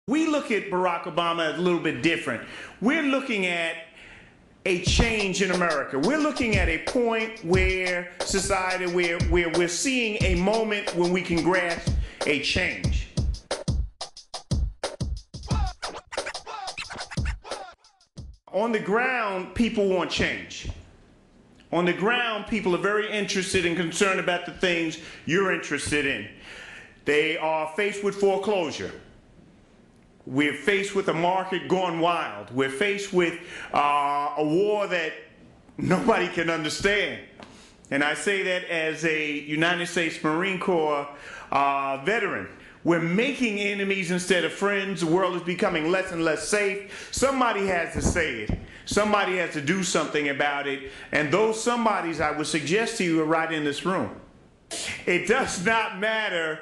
We look at Barack Obama a little bit different. We're looking at a change in America. We're looking at a point where society, where we're seeing a moment when we can grasp a change. On the ground, people want change. On the ground, people are very interested and concerned about the things you're interested in. They are faced with foreclosure. We're faced with a market gone wild. We're faced with a war that nobody can understand. And I say that as a United States Marine Corps veteran. We're making enemies instead of friends. The world is becoming less and less safe. Somebody has to say it. Somebody has to do something about it. And those somebodies, I would suggest to you, are right in this room. It does not matter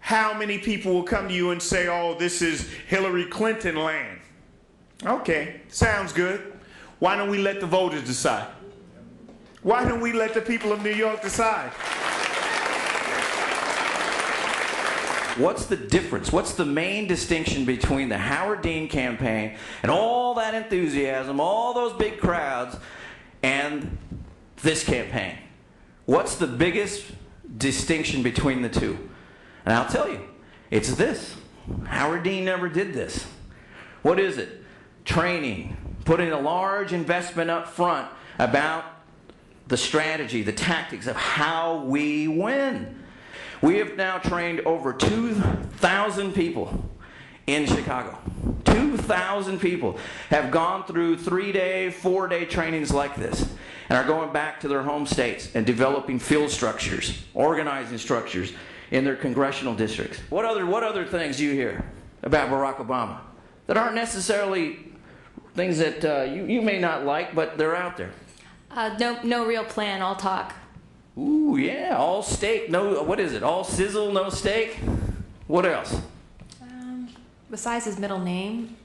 how many people will come to you and say, oh, this is Hillary Clinton land. Okay, sounds good. Why don't we let the voters decide? Why don't we let the people of New York decide? What's the difference? What's the main distinction between the Howard Dean campaign and all that enthusiasm, all those big crowds, and this campaign? What's the biggest distinction between the two? And I'll tell you, it's this. Howard Dean never did this. What is it? Training, putting a large investment up front about the strategy, the tactics of how we win. We have now trained over 2,000 people in Chicago. 2,000 people have gone through 3-day, 4-day trainings like this and are going back to their home states and developing field structures, organizing structures in their congressional districts. What other things do you hear about Barack Obama that aren't necessarily things that you may not like, but they're out there? No real plan, all talk. Ooh, yeah, all steak, no, what is it? All sizzle, no steak? What else? Besides his middle name.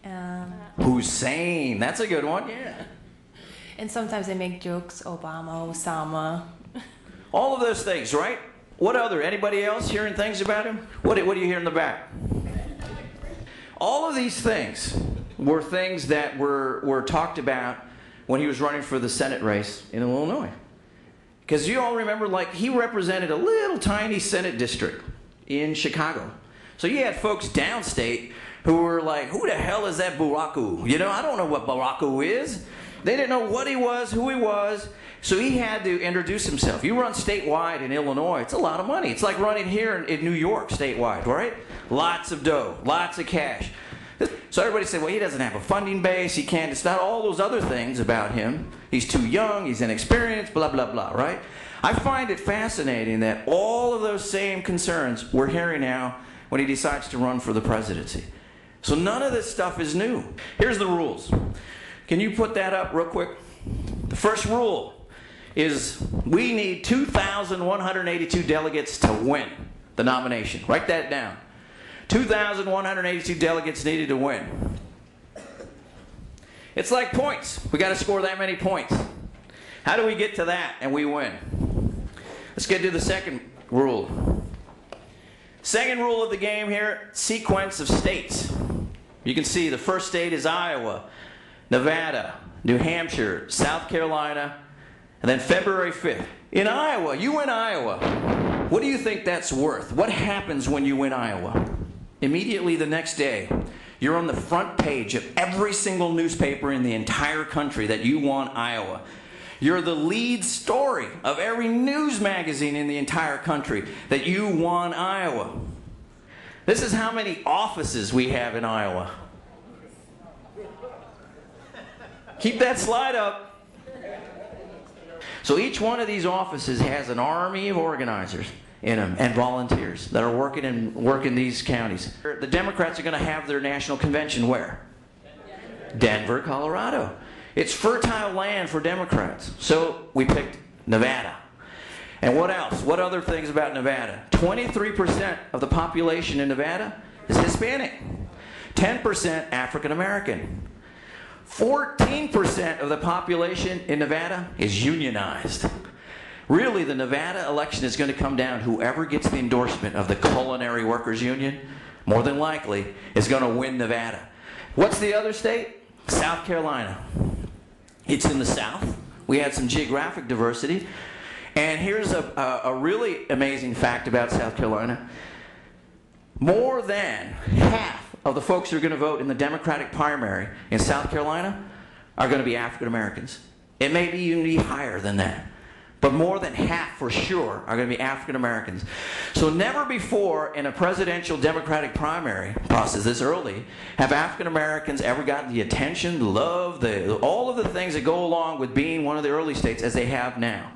Hussein, that's a good one, yeah. And sometimes they make jokes, Obama, Osama. All of those things, right? What other? Anybody else hearing things about him? What do you hear in the back? All of these things were things that were talked about when he was running for the Senate race in Illinois. Because you all remember, like, he represented a little tiny Senate district in Chicago. So you had folks downstate who were like, who the hell is that Barack? You know, I don't know what Barack is. They didn't know what he was, who he was. So he had to introduce himself. You run statewide in Illinois, it's a lot of money. It's like running here in New York statewide, right? Lots of dough, lots of cash. So everybody said, well, he doesn't have a funding base, he can't, it's not all those other things about him. He's too young, he's inexperienced, blah, blah, blah, right? I find it fascinating that all of those same concerns we're hearing now when he decides to run for the presidency. So none of this stuff is new. Here's the rules. Can you put that up real quick? The first rule is we need 2,182 delegates to win the nomination. Write that down. 2,182 delegates needed to win. It's like points. We got to score that many points. How do we get to that and we win? Let's get to the second rule. Second rule of the game here, sequence of states. You can see the first state is Iowa, Nevada, New Hampshire, South Carolina, and then February 5th. In Iowa, you win Iowa. What do you think that's worth? What happens when you win Iowa? Immediately the next day, you're on the front page of every single newspaper in the entire country that you won Iowa. You're the lead story of every news magazine in the entire country that you won Iowa. This is how many offices we have in Iowa. Keep that slide up. So each one of these offices has an army of organizers in them and volunteers that are working in these counties. The Democrats are going to have their national convention where? Denver, Colorado. It's fertile land for Democrats. So we picked Nevada. And what else? What other things about Nevada? 23% of the population in Nevada is Hispanic. 10% African American. 14% of the population in Nevada is unionized. Really, the Nevada election is going to come down to whoever gets the endorsement of the Culinary Workers Union more than likely, is going to win Nevada. What's the other state? South Carolina. It's in the South. We had some geographic diversity. And here's a really amazing fact about South Carolina. More than half of the folks who are going to vote in the Democratic primary in South Carolina are going to be African Americans. It may be even higher than that. But more than half for sure are going to be African Americans. So never before in a presidential Democratic primary process this early have African Americans ever gotten the attention, the love, all of the things that go along with being one of the early states as they have now.